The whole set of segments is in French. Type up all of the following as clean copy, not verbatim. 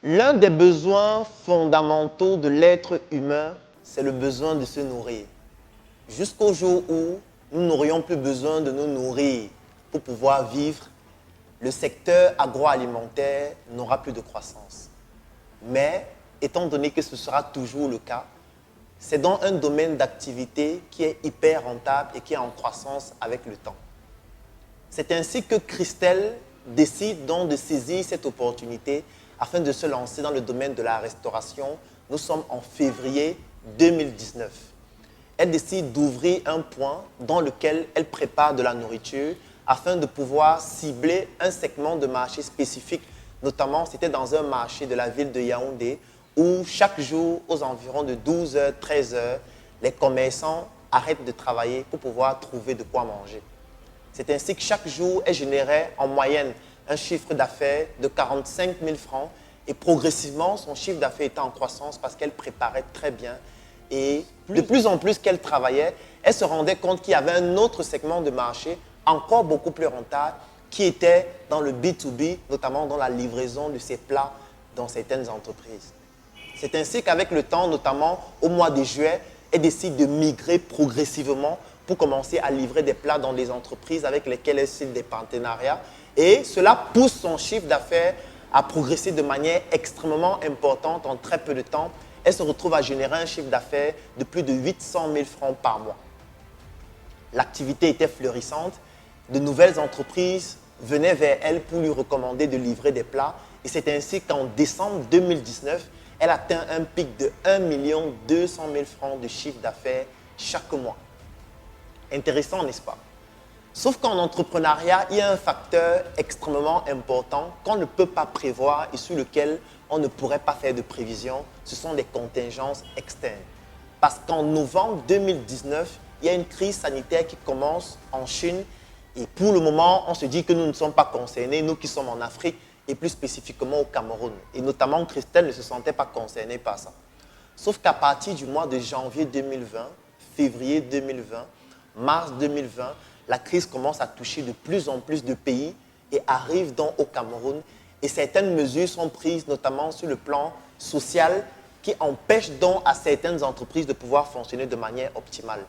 L'un des besoins fondamentaux de l'être humain, c'est le besoin de se nourrir. Jusqu'au jour où nous n'aurions plus besoin de nous nourrir pour pouvoir vivre, le secteur agroalimentaire n'aura plus de croissance. Mais, étant donné que ce sera toujours le cas, c'est dans un domaine d'activité qui est hyper rentable et qui est en croissance avec le temps. C'est ainsi que Christelle décide donc de saisir cette opportunité afin de se lancer dans le domaine de la restauration. Nous sommes en février 2019. Elle décide d'ouvrir un point dans lequel elle prépare de la nourriture afin de pouvoir cibler un segment de marché spécifique. Notamment, c'était dans un marché de la ville de Yaoundé où chaque jour, aux environs de 12h, 13h, les commerçants arrêtent de travailler pour pouvoir trouver de quoi manger. C'est ainsi que chaque jour, elle générait en moyenne un chiffre d'affaires de 45 000 francs et progressivement, son chiffre d'affaires était en croissance parce qu'elle préparait très bien. Et de plus en plus qu'elle travaillait, elle se rendait compte qu'il y avait un autre segment de marché encore beaucoup plus rentable qui était dans le B2B, notamment dans la livraison de ses plats dans certaines entreprises. C'est ainsi qu'avec le temps, notamment au mois de juillet, elle décide de migrer progressivement pour commencer à livrer des plats dans des entreprises avec lesquelles elle signe des partenariats. Et cela pousse son chiffre d'affaires à progresser de manière extrêmement importante en très peu de temps. Elle se retrouve à générer un chiffre d'affaires de plus de 800 000 francs par mois. L'activité était florissante. De nouvelles entreprises venaient vers elle pour lui recommander de livrer des plats. Et c'est ainsi qu'en décembre 2019, elle atteint un pic de 1 200 000 francs de chiffre d'affaires chaque mois. Intéressant, n'est-ce pas? Sauf qu'en entrepreneuriat, il y a un facteur extrêmement important qu'on ne peut pas prévoir et sur lequel on ne pourrait pas faire de prévision. Ce sont des contingences externes. Parce qu'en novembre 2019, il y a une crise sanitaire qui commence en Chine et pour le moment, on se dit que nous ne sommes pas concernés, nous qui sommes en Afrique et plus spécifiquement au Cameroun. Et notamment, Christelle ne se sentait pas concernée par ça. Sauf qu'à partir du mois de janvier 2020, février 2020, mars 2020, la crise commence à toucher de plus en plus de pays et arrive donc au Cameroun. Et certaines mesures sont prises, notamment sur le plan social, qui empêchent donc à certaines entreprises de pouvoir fonctionner de manière optimale.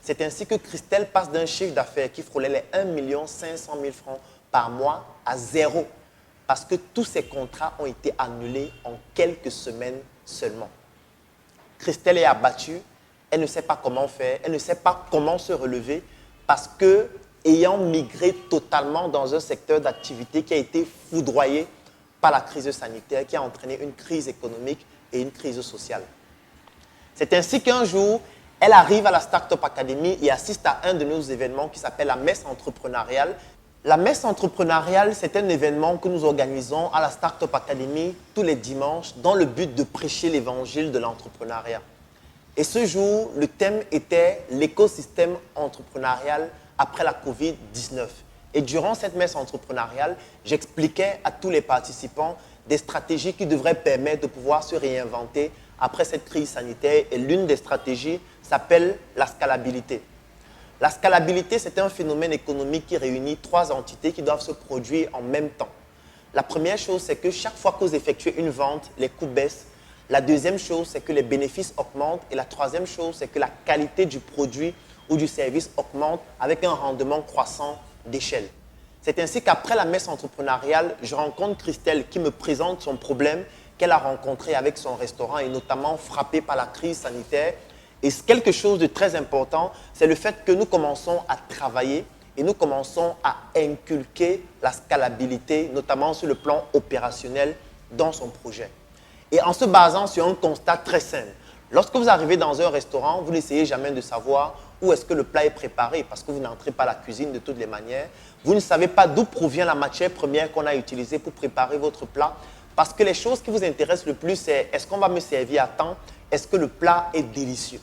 C'est ainsi que Christelle passe d'un chiffre d'affaires qui frôlait les 1 500 000 francs par mois à zéro. Parce que tous ces contrats ont été annulés en quelques semaines seulement. Christelle est abattue, elle ne sait pas comment faire, elle ne sait pas comment se relever parce que, ayant migré totalement dans un secteur d'activité qui a été foudroyé par la crise sanitaire, qui a entraîné une crise économique et une crise sociale. C'est ainsi qu'un jour, elle arrive à la Startup Academy et assiste à un de nos événements qui s'appelle la messe entrepreneuriale. La messe entrepreneuriale, c'est un événement que nous organisons à la Startup Academy tous les dimanches dans le but de prêcher l'évangile de l'entrepreneuriat. Et ce jour, le thème était l'écosystème entrepreneurial après la COVID-19. Et durant cette messe entrepreneuriale, j'expliquais à tous les participants des stratégies qui devraient permettre de pouvoir se réinventer après cette crise sanitaire. Et l'une des stratégies s'appelle la scalabilité. La scalabilité, c'est un phénomène économique qui réunit trois entités qui doivent se produire en même temps. La première chose, c'est que chaque fois que vous effectuez une vente, les coûts baissent. La deuxième chose, c'est que les bénéfices augmentent. Et la troisième chose, c'est que la qualité du produit ou du service augmente avec un rendement croissant d'échelle. C'est ainsi qu'après la messe entrepreneuriale, je rencontre Christelle qui me présente son problème qu'elle a rencontré avec son restaurant et notamment frappé par la crise sanitaire. Et quelque chose de très important, c'est le fait que nous commençons à travailler et nous commençons à inculquer la scalabilité, notamment sur le plan opérationnel dans son projet. Et en se basant sur un constat très simple, lorsque vous arrivez dans un restaurant, vous n'essayez jamais de savoir où est-ce que le plat est préparé parce que vous n'entrez pas à la cuisine de toutes les manières. Vous ne savez pas d'où provient la matière première qu'on a utilisée pour préparer votre plat parce que les choses qui vous intéressent le plus, c'est est-ce qu'on va me servir à temps? Est-ce que le plat est délicieux?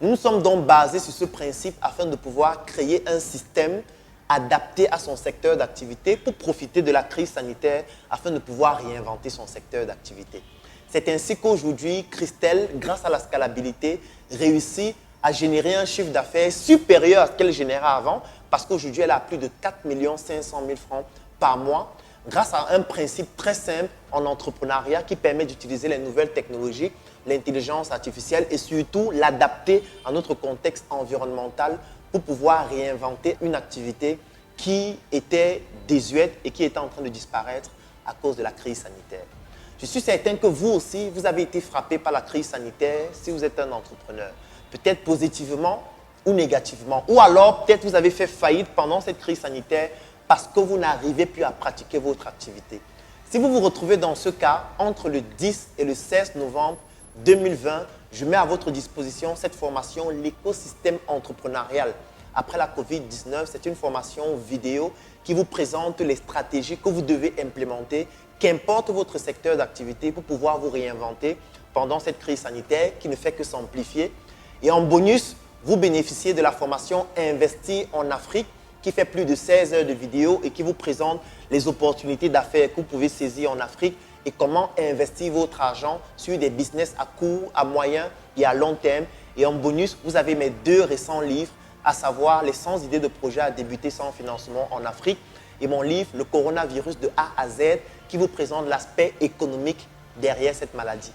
Nous sommes donc basés sur ce principe afin de pouvoir créer un système adapté à son secteur d'activité pour profiter de la crise sanitaire afin de pouvoir réinventer son secteur d'activité. C'est ainsi qu'aujourd'hui, Christelle, grâce à la scalabilité, réussit à générer un chiffre d'affaires supérieur à ce qu'elle générait avant parce qu'aujourd'hui, elle a plus de 4 500 000 francs par mois grâce à un principe très simple en entrepreneuriat qui permet d'utiliser les nouvelles technologies, l'intelligence artificielle et surtout l'adapter à notre contexte environnemental pour pouvoir réinventer une activité qui était désuète et qui était en train de disparaître à cause de la crise sanitaire. Je suis certain que vous aussi, vous avez été frappé par la crise sanitaire si vous êtes un entrepreneur. Peut-être positivement ou négativement. Ou alors, peut-être vous avez fait faillite pendant cette crise sanitaire parce que vous n'arrivez plus à pratiquer votre activité. Si vous vous retrouvez dans ce cas, entre le 10 et le 16 novembre 2020, je mets à votre disposition cette formation, l'écosystème entrepreneurial. Après la COVID-19, c'est une formation vidéo qui vous présente les stratégies que vous devez implémenter, qu'importe votre secteur d'activité, pour pouvoir vous réinventer pendant cette crise sanitaire qui ne fait que s'amplifier. Et en bonus, vous bénéficiez de la formation Investir en Afrique qui fait plus de 16 heures de vidéo et qui vous présente les opportunités d'affaires que vous pouvez saisir en Afrique et comment investir votre argent sur des business à court, à moyen et à long terme. Et en bonus, vous avez mes 2 récents livres, à savoir les 100 idées de projets à débuter sans financement en Afrique et mon livre Le coronavirus de A à Z qui vous présente l'aspect économique derrière cette maladie.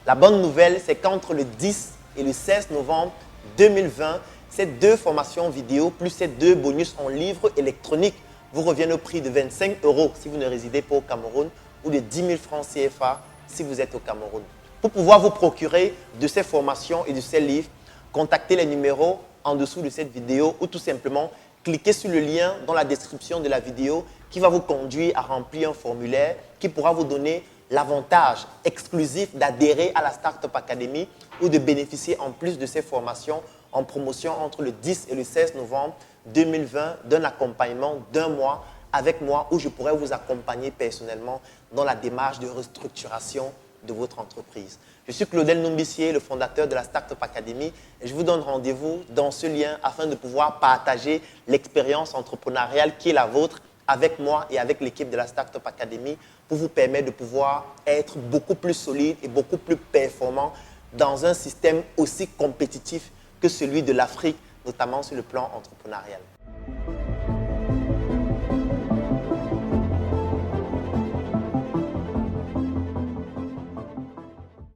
La bonne nouvelle, c'est qu'entre le 10 et le 16 novembre 2020, ces 2 formations vidéo plus ces 2 bonus en livre électronique vous reviennent au prix de 25 € si vous ne résidez pas au Cameroun ou de 10 000 francs CFA si vous êtes au Cameroun. Pour pouvoir vous procurer de ces formations et de ces livres, contactez les numéros en dessous de cette vidéo ou tout simplement cliquez sur le lien dans la description de la vidéo qui va vous conduire à remplir un formulaire qui pourra vous donner l'avantage exclusif d'adhérer à la Startup Academy ou de bénéficier en plus de ces formations en promotion entre le 10 et le 16 novembre 2020 d'un accompagnement d'1 mois avec moi où je pourrais vous accompagner personnellement dans la démarche de restructuration de votre entreprise. Je suis Claudel Numbissier, le fondateur de la Startup Academy et je vous donne rendez-vous dans ce lien afin de pouvoir partager l'expérience entrepreneuriale qui est la vôtre avec moi et avec l'équipe de la Startup Academy pour vous permettre de pouvoir être beaucoup plus solide et beaucoup plus performant dans un système aussi compétitif que celui de l'Afrique, notamment sur le plan entrepreneurial.